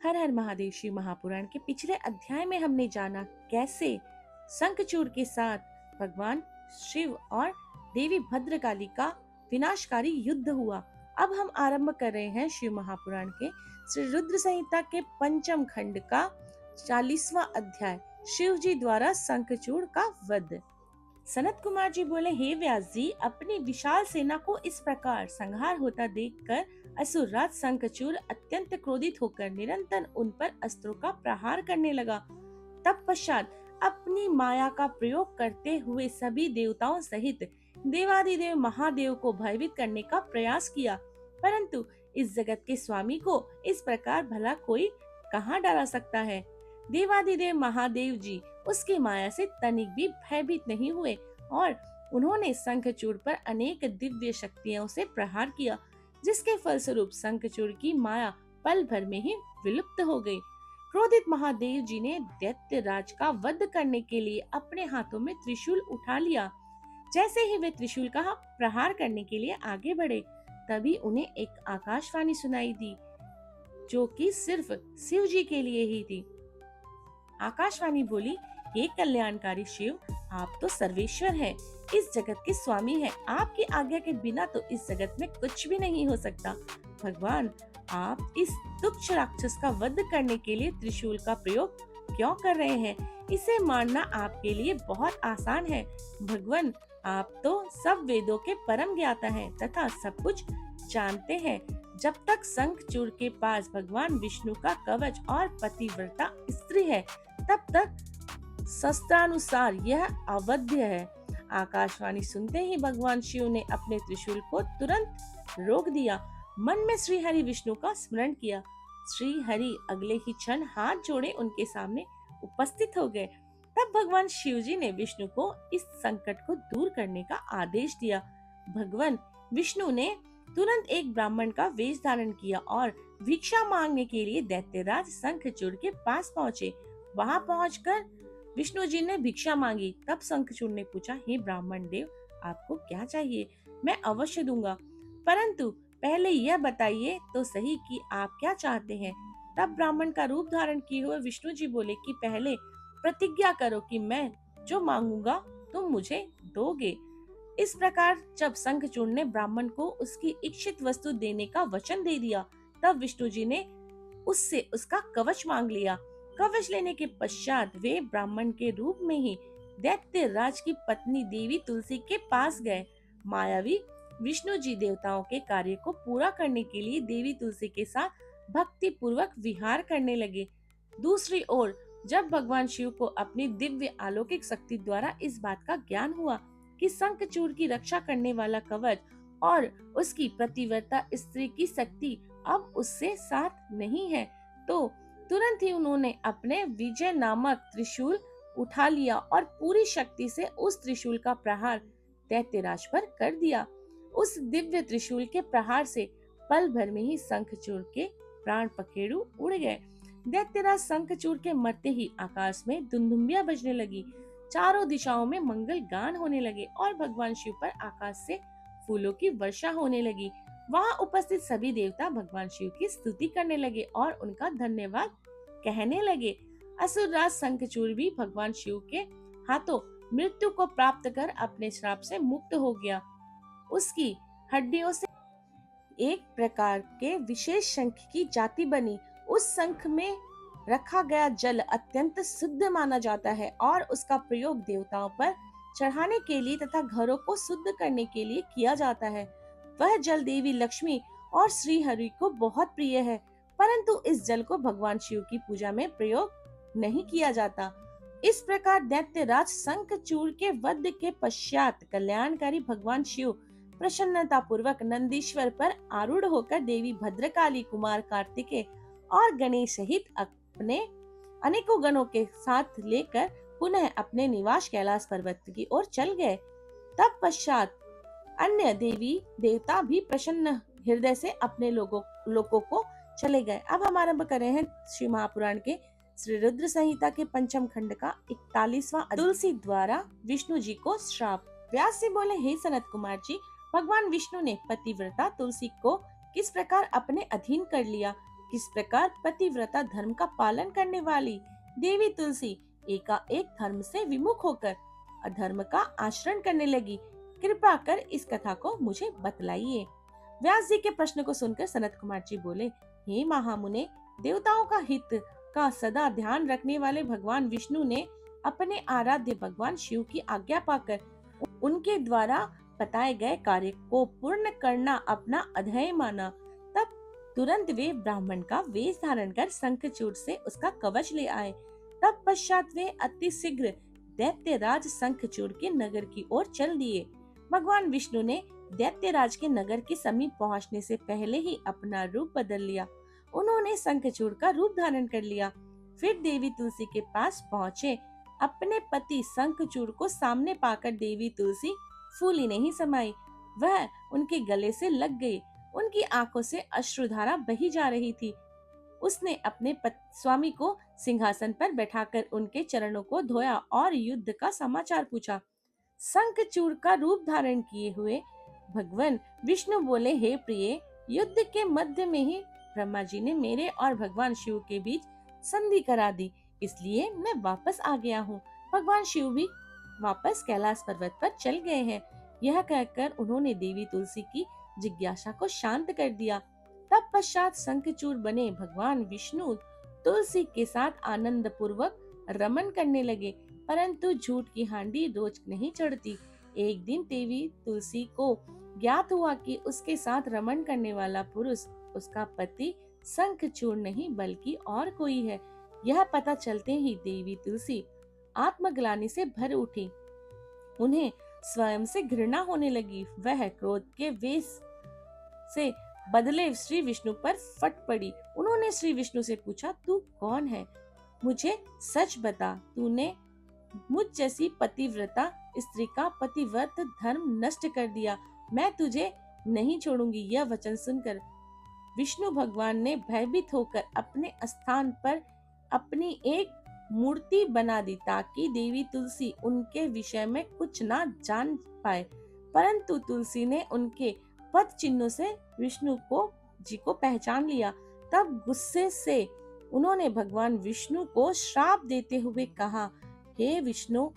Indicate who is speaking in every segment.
Speaker 1: हर हर महादेव। शिव महापुराण के पिछले अध्याय में हमने जाना कैसे शंखचूड़ के साथ भगवान शिव और देवी भद्रकाली का विनाशकारी युद्ध हुआ। अब हम आरंभ कर रहे हैं शिव महापुराण के श्री रुद्र संहिता के पंचम खंड का 40वां अध्याय, शिव जी द्वारा शंखचूड़ का वध। सनत कुमार जी बोले, हे व्यास जी, अपनी विशाल सेना को इस प्रकार संहार होता देखकर असुरराज शंखचूड़ अत्यंत क्रोधित होकर निरंतर उन पर अस्त्रों का प्रहार करने लगा। तत्पश्चात अपनी माया का प्रयोग करते हुए सभी देवताओं सहित देवादिदेव महादेव को भयभीत करने का प्रयास किया, परंतु इस जगत के स्वामी को इस प्रकार भला कोई कहाँ डरा सकता है। देवादिदेव महादेव जी उसकी माया से तनिक भी भयभीत नहीं हुए और उन्होंने शंखचूड़ पर अनेक दिव्य शक्तियों से प्रहार किया, जिसके फलस्वरूप शंखचूड़ की माया पल भर में ही विलुप्त हो गई। क्रोधित महादेव जी ने दैत्य राज का वध करने के लिए अपने हाथों में त्रिशूल उठा लिया। जैसे ही वे त्रिशूल का प्रहार करने के लिए आगे बढ़े, तभी उन्हें एक आकाशवाणी सुनाई दी, जो कि सिर्फ शिव जी के लिए ही थी। आकाशवाणी बोली, हे कल्याणकारी शिव, आप तो सर्वेश्वर हैं, इस जगत के स्वामी हैं। आपकी आज्ञा के बिना तो इस जगत में कुछ भी नहीं हो सकता। भगवान, आप इस तुच्छ राक्षस का वध करने के लिए त्रिशूल का प्रयोग क्यों कर रहे हैं? इसे मारना आपके लिए बहुत आसान है। भगवान, आप तो सब वेदों के परम ज्ञाता हैं तथा सब कुछ जानते हैं। जब तक शंखचूड़ के पास भगवान विष्णु का कवच और पतिव्रता स्त्री है, तब तक शस्त्रानुसार यह अवध्य है। आकाशवाणी सुनते ही भगवान शिव ने अपने त्रिशूल को तुरंत रोक दिया। मन में श्री हरि विष्णु का स्मरण किया। श्री हरि अगले ही क्षण हाथ जोड़े उनके सामने उपस्थित हो गए। तब भगवान शिव जी ने विष्णु को इस संकट को दूर करने का आदेश दिया। भगवान विष्णु ने तुरंत एक ब्राह्मण का वेश धारण किया और भिक्षा मांगने के लिए दैत्यराज शंखचूड़ के पास पहुँचे। वहां पहुंचकर विष्णु जी ने भिक्षा मांगी। तब शंखचूड़ ने पूछा, हे ब्राह्मण देव, आपको क्या चाहिए? मैं अवश्य दूंगा, परंतु पहले यह बताइए तो सही कि आप क्या चाहते हैं। तब ब्राह्मण का रूप धारण किए हुए विष्णु जी बोले कि पहले प्रतिज्ञा करो कि मैं जो मांगूंगा तुम मुझे दोगे। इस प्रकार जब शंखचूड़ ने ब्राह्मण को उसकी इच्छित वस्तु देने का वचन दे दिया, तब विष्णु जी ने उससे उसका कवच मांग लिया। कवच लेने के पश्चात वे ब्राह्मण के रूप में ही दैत्य राज की पत्नी देवी तुलसी के पास गए। मायावी विष्णु जी देवताओं के कार्य को पूरा करने के लिए देवी तुलसी के साथ भक्ति पूर्वक विहार करने लगे। दूसरी ओर जब भगवान शिव को अपनी दिव्य अलौकिक शक्ति द्वारा इस बात का ज्ञान हुआ कि शंखचूड़ की रक्षा करने वाला कवच और उसकी प्रतिव्रता स्त्री की शक्ति अब उससे साथ नहीं है, तो तुरंत ही उन्होंने अपने विजय नामक त्रिशूल उठा लिया और पूरी शक्ति से उस त्रिशूल का प्रहार दैत्यराज पर कर दिया। उस दिव्य त्रिशूल के प्रहार से पल भर में ही शंखचूड़ के प्राण पखेरु उड़ गए। दैत्यराज शंखचूड़ के मरते ही आकाश में दुंदुभियां बजने लगी, चारों दिशाओं में मंगल गान होने लगे और भगवान शिव पर आकाश से फूलों की वर्षा होने लगी। वहां उपस्थित सभी देवता भगवान शिव की स्तुति करने लगे और उनका धन्यवाद कहने लगे। असुरराज शंखचूड़ भी भगवान शिव के हाथों मृत्यु को प्राप्त कर अपने श्राप से मुक्त हो गया। उसकी हड्डियों से एक प्रकार के विशेष शंख की जाति बनी। उस शंख में रखा गया जल अत्यंत शुद्ध माना जाता है और उसका प्रयोग देवताओं पर चढ़ाने के लिए तथा घरों को शुद्ध करने के लिए किया जाता है। वह जल देवी लक्ष्मी और श्री हरि को बहुत प्रिय है, परंतु इस जल को भगवान शिव की पूजा में प्रयोग नहीं किया जाता। इस प्रकार दैत्यराज शंखचूड़ के वध के पश्चात कल्याणकारी भगवान शिव प्रसन्नता पूर्वक नंदीश्वर पर आरूढ़ होकर देवी भद्रकाली, कुमार कार्तिकेय और गणेश सहित अपने अनेकों गणों के साथ लेकर पुनः अपने निवास कैलाश पर्वत की ओर चल गए। तब पश्चात अन्य देवी देवता भी प्रसन्न हृदय से अपने लोकों को चले गए। अब हम आरंभ कर रहे हैं श्री महापुराण के श्री रुद्र संहिता के पंचम खंड का 41वां तुलसी द्वारा विष्णु जी को श्राप। व्यास से बोले, हे सनत कुमार जी, भगवान विष्णु ने पतिव्रता तुलसी को किस प्रकार अपने अधीन कर लिया किस प्रकार पतिव्रता धर्म का पालन करने वाली देवी तुलसी एकाएक धर्म से विमुख होकर अधर्म का आचरण करने लगी, कृपा कर इस कथा को मुझे बतलाइए। व्यास जी के प्रश्न को सुनकर सनत कुमार जी बोले, हे महामुने, देवताओं का हित का सदा ध्यान रखने वाले भगवान विष्णु ने अपने आराध्य भगवान शिव की आज्ञा पाकर उनके द्वारा बताए गए कार्य को पूर्ण करना अपना अध्यय माना। तब तुरंत वे ब्राह्मण का वेश धारण कर शंखचूड़ से उसका कवच ले आए। तब पश्चात वे अति शीघ्र दैत्यराज शंखचूड़ के नगर की ओर चल दिए। भगवान विष्णु ने दैत्यराज के नगर के समीप पहुंचने से पहले ही अपना रूप बदल लिया। उन्होंने शंखचूड़ का रूप धारण कर लिया। फिर देवी तुलसी के पास पहुँचे। अपने पति शंखचूड़ को सामने पाकर देवी तुलसी फूली नहीं समाई, वह उनके गले से लग गई। उनकी आंखों से अश्रुधारा बही जा रही थी। उसने अपने स्वामी को सिंहासन पर बैठाकर उनके चरणों को धोया और युद्ध का समाचार पूछा। शंखचूड़ का रूप धारण किए हुए भगवान विष्णु बोले, हे प्रिय, युद्ध के मध्य में ही ब्रह्मा जी ने मेरे और भगवान शिव के बीच संधि करा दी, इसलिए मैं वापस आ गया हूँ। भगवान शिव भी वापस कैलाश पर्वत पर चल गए हैं। यह कहकर उन्होंने देवी तुलसी की जिज्ञासा को शांत कर दिया। तब पश्चात शंखचूड़ बने भगवान विष्णु तुलसी के साथ आनंद पूर्वक रमन करने लगे, परंतु झूठ की हांडी रोज नहीं चढ़ती। एक दिन देवी तुलसी को ज्ञात हुआ कि उसके साथ रमन करने वाला पुरुष उसका पति शंखचूड़ नहीं बल्कि और कोई है। यह पता चलते ही देवी तुलसी आत्मग्लानि से भर उठी। उन्हें स्वयं से घृणा होने लगी। वह क्रोध के वेश से बदले श्री विष्णु पर फट पड़ी। उन्होंने श्री विष्णु से पूछा, तू कौन है? मुझे सच बता, तूने मुझ जैसी पतिव्रता स्त्री का पतिव्रत धर्म नष्ट कर दिया। मैं तुझे नहीं छोड़ूंगी। यह वचन सुनकर विष्णु भगवान ने भयभीत होकर अपने स्थान पर अपनी एक मूर्ति बना दी ताकि देवी तुलसी उनके विषय में कुछ ना जान पाए। परंतु तुलसी ने उनके पद चिन्हों से विष्णु जी को पहचान लिया। तब गुस्से से उन्होंने भगवान विष्णु को श्राप देते हुए कहा, हे विष्णु,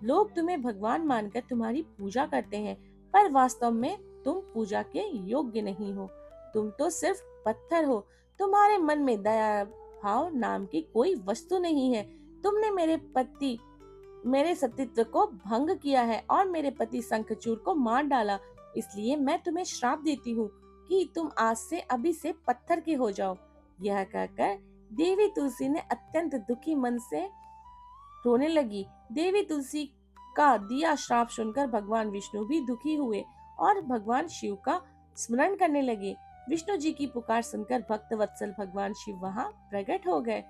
Speaker 1: लोग तुम्हें भगवान मानकर तुम्हारी पूजा करते हैं, पर वास्तव में तुम पूजा के योग्य नहीं हो। तुम तो सिर्फ पत्थर हो। तुम्हारे मन में दया भाव नाम की कोई वस्तु नहीं है। तुमने मेरे सतीत्व को भंग किया है और मेरे पति शंखचूड़ को मार डाला। इसलिए मैं तुम्हें श्राप देती हूँ कि तुम आज से अभी से पत्थर के हो जाओ। यह कहकर देवी तुलसी ने अत्यंत दुखी मन से रोने लगी। देवी तुलसी का दिया श्राप सुनकर भगवान विष्णु भी दुखी हुए और भगवान शिव का स्मरण करने लगे। विष्णु जी की पुकार सुनकर भक्त वत्सल भगवान शिव वहां प्रकट हो गए।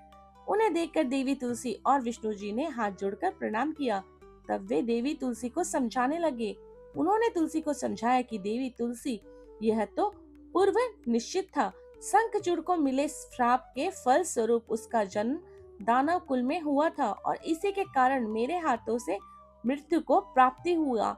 Speaker 1: उन्हें देखकर देवी तुलसी और विष्णु जी ने हाथ जोड़कर प्रणाम किया। तब वे देवी तुलसी को समझाने लगे। उन्होंने तुलसी को समझाया कि देवी तुलसी, यह तो पूर्व निश्चित था। शंखचूड़ को मिले श्राप के फल स्वरूप उसका जन्म दानव कुल में हुआ था और इसी के कारण मेरे हाथों से मृत्यु को प्राप्ति हुआ।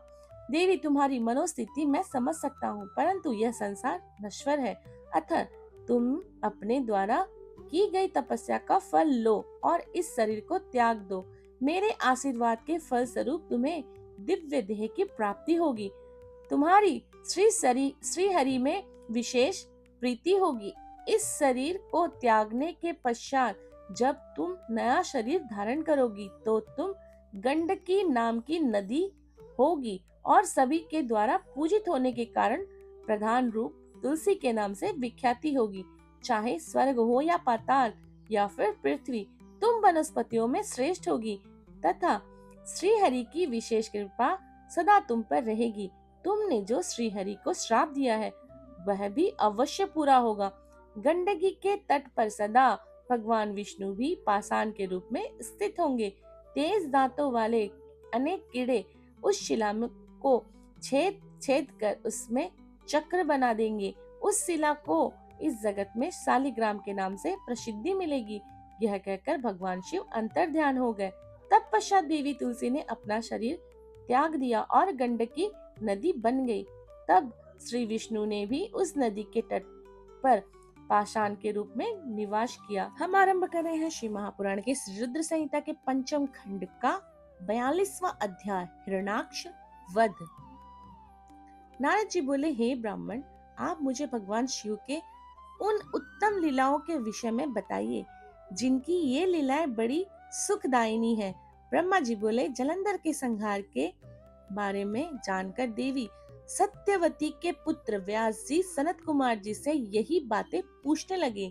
Speaker 1: देवी, तुम्हारी मनोस्थिति मैं समझ सकता हूँ, परंतु यह संसार नश्वर है, अतः तुम अपने द्वारा की गई तपस्या का फल लो और इस शरीर को त्याग दो। मेरे आशीर्वाद के फल स्वरूप तुम्हें दिव्य देह की प्राप्ति होगी। तुम्हारी श्री हरि में विशेष प्रीति होगी। इस शरीर को त्यागने के पश्चात जब तुम नया शरीर धारण करोगी तो तुम गंडकी नाम की नदी होगी और सभी के द्वारा पूजित होने के कारण प्रधान रूप तुलसी के नाम से विख्याति होगी। चाहे स्वर्ग हो या पाताल या फिर पृथ्वी, तुम वनस्पतियों में श्रेष्ठ होगी तथा श्री हरि की विशेष कृपा सदा तुम पर रहेगी। तुमने जो श्री हरि को श्राप दिया है वह भी अवश्य पूरा होगा। गंडकी के तट पर सदा भगवान विष्णु भी पाषाण के रूप में स्थित होंगे। तेज दांतों वाले अनेक कीड़े उस शिला को छेद कर उसमें चक्र बना देंगे। उस शिला को इस जगत में शालिग्राम के नाम से प्रसिद्धि मिलेगी। यह कहकर भगवान शिव अंतर ध्यान हो गए। तब पश्चात देवी तुलसी ने अपना शरीर त्याग दिया और गंडकी नदी बन गई। तब श्री विष्णु ने भी उस नदी के तट पर पाषाण के रूप में निवास किया। हम आरंभ कर रहे हैं श्री महापुराण के रुद्र संहिता के पंचम खंड का 42वां अध्याय, हिरण्याक्ष वध। नारद जी बोले, हे ब्राह्मण, आप मुझे भगवान शिव के उन उत्तम लीलाओं के विषय में बताइए जिनकी ये लीलाएं बड़ी सुखदायिनी है। ब्रह्मा जी बोले, जलंधर के संहार के बारे में जानकर देवी सत्यवती के पुत्र व्यास जी सनत कुमार जी से यही बातें पूछने लगे।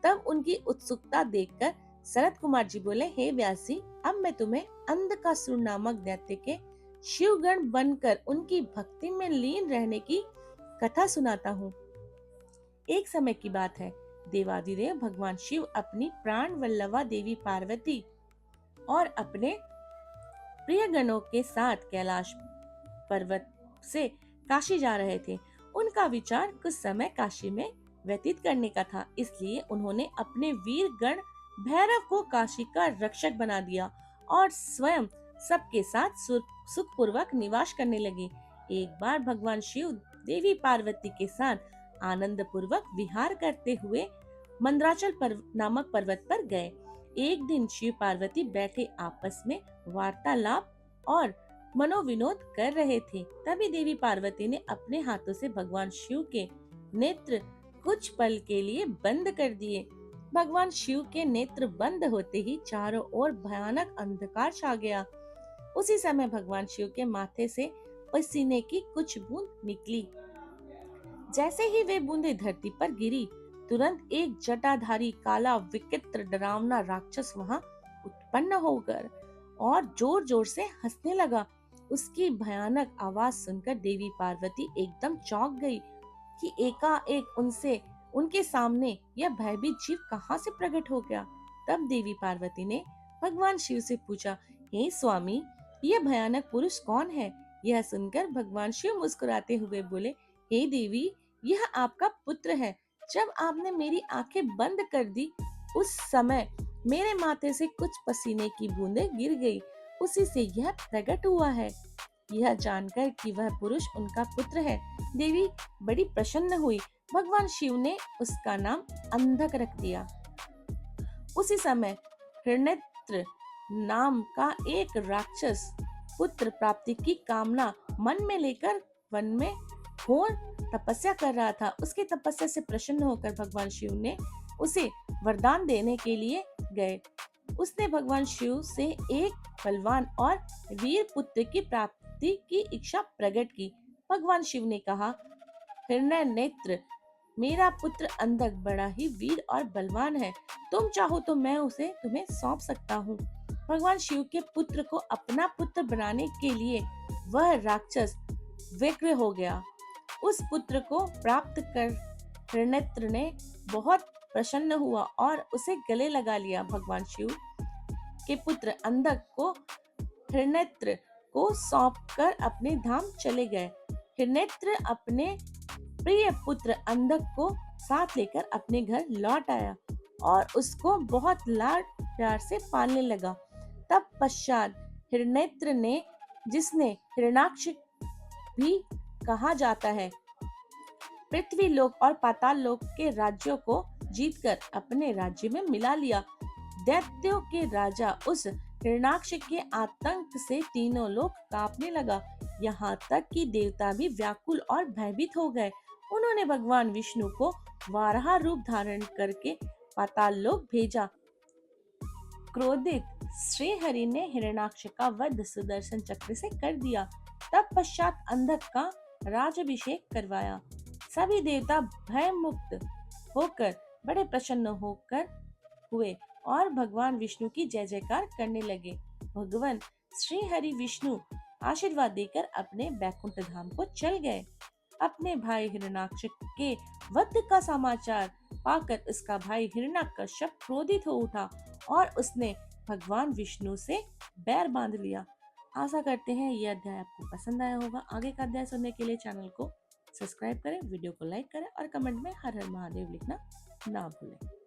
Speaker 1: तब उनकी उत्सुकता देखकर सनत कुमार जी बोले, हे व्यास जी, अब मैं तुम्हें अंधकासुर नामक दैत्य के शिवगण बनकर उनकी भक्ति में लीन रहने की कथा सुनाता हूँ। एक समय की बात है, देवादिदेव भगवान शिव अपनी प्राण वल्लभा देवी पार्वती और अपने प्रिय गणों के साथ कैलाश पर्वत से काशी जा रहे थे। उनका विचार कुछ समय काशी में व्यतीत करने का था, इसलिए उन्होंने अपने वीर गण भैरव को काशी का रक्षक बना दिया और स्वयं सबके साथ सुखपूर्वक निवास करने लगे। एक बार भगवान शिव देवी पार्वती के साथ आनंद पूर्वक विहार करते हुए मंदराचल नामक पर्वत पर गए। एक दिन शिव पार्वती बैठे आपस में वार्तालाप और मनोविनोद कर रहे थे। तभी देवी पार्वती ने अपने हाथों से भगवान शिव के नेत्र कुछ पल के लिए बंद कर दिए। भगवान शिव के नेत्र बंद होते ही चारों ओर भयानक अंधकार छा गया। उसी समय भगवान शिव के माथे से पसीने की कुछ बूंद निकली। जैसे ही वे बूंदें धरती पर गिरी, तुरंत एक जटाधारी काला विचित्र डरावना राक्षस वहां उत्पन्न होकर और जोर जोर से हंसने लगा। उसकी भयानक आवाज सुनकर देवी पार्वती एकदम चौंक गई कि एकाएक उनके सामने यह भयभीत जीव कहां से प्रकट हो गया। तब देवी पार्वती ने भगवान शिव से पूछा, हे स्वामी, यह भयानक पुरुष कौन है? यह सुनकर भगवान शिव मुस्कुराते हुए बोले, हे देवी, यह आपका पुत्र है। जब आपने मेरी आंखें बंद कर दी, उस समय मेरे माथे से कुछ पसीने की बूंदें गिर गई, उसी से यह प्रकट हुआ है। यह जानकर कि वह पुरुष उनका पुत्र है, देवी बड़ी प्रसन्न हुई। भगवान शिव ने उसका नाम अंधक रख दिया। उसी समय हिरण्यत्र नाम का एक राक्षस पुत्र प्राप्ति की कामना मन में लेकर वन में घोर तपस्या कर रहा था। उसकी तपस्या से प्रसन्न होकर भगवान शिव ने उसे वरदान देने के लिए गए। उसने भगवान शिव से एक बलवान और वीर पुत्र की प्राप्ति की इच्छा प्रकट की। भगवान शिव ने कहा, हिरण्य नेत्र, मेरा पुत्र अंधक बड़ा ही वीर और बलवान है। तुम चाहो तो मैं उसे तुम्हें सौंप सकता हूँ। भगवान शिव के पुत्र को अपना पुत्र बनाने के लिए वह राक्षस व्यग्र हो गया। उस पुत्र को प्राप्त कर हिरण्यत्र ने बहुत प्रसन्न हुआ और उसे गले लगा लिया। भगवान शिव के पुत्र अंधक को हिरण्यत्र को सौंपकर अपने धाम चले गए। हिरण्यत्र अपने प्रिय पुत्र अंधक को साथ लेकर अपने घर लौट आया और उसको बहुत लाड प्यार से पालने लगा। तब पश्चात हिरण्यत्र ने, जिसने हिरण्याक्ष भी कहा जाता है, पृथ्वी लोक और पाताल लोक के राज्यों को जीतकर अपने राज्य में मिला लिया। दैत्यों के राजा उस हिरण्याक्ष के आतंक से तीनों लोक कांपने लगा। यहाँ तक कि देवता भी व्याकुल और भयभीत हो गए। उन्होंने भगवान विष्णु को वाराह रूप धारण करके पाताल लोक भेजा। क्रोधित श्री हरि ने हिरण्याक्ष का वध सुदर्शन चक्र से कर दिया। तब पश्चात अंधक का राजाभिषेक करवाया। सभी देवता भय मुक्त होकर बड़े प्रसन्न होकर हुए और भगवान विष्णु की जय जयकार करने लगे। भगवान श्री हरि विष्णु आशीर्वाद देकर अपने बैकुंठ धाम को चल गए। अपने भाई हिरण्याक्ष के वध का समाचार पाकर उसका भाई हिरण्यकश्यप क्रोधित हो उठा और उसने भगवान विष्णु से बैर बांध लिया। आशा करते हैं यह अध्याय आपको पसंद आया होगा। आगे का अध्याय सुनने के लिए चैनल को सब्सक्राइब करें, वीडियो को लाइक करें और कमेंट में हर हर महादेव लिखना ना भूलें।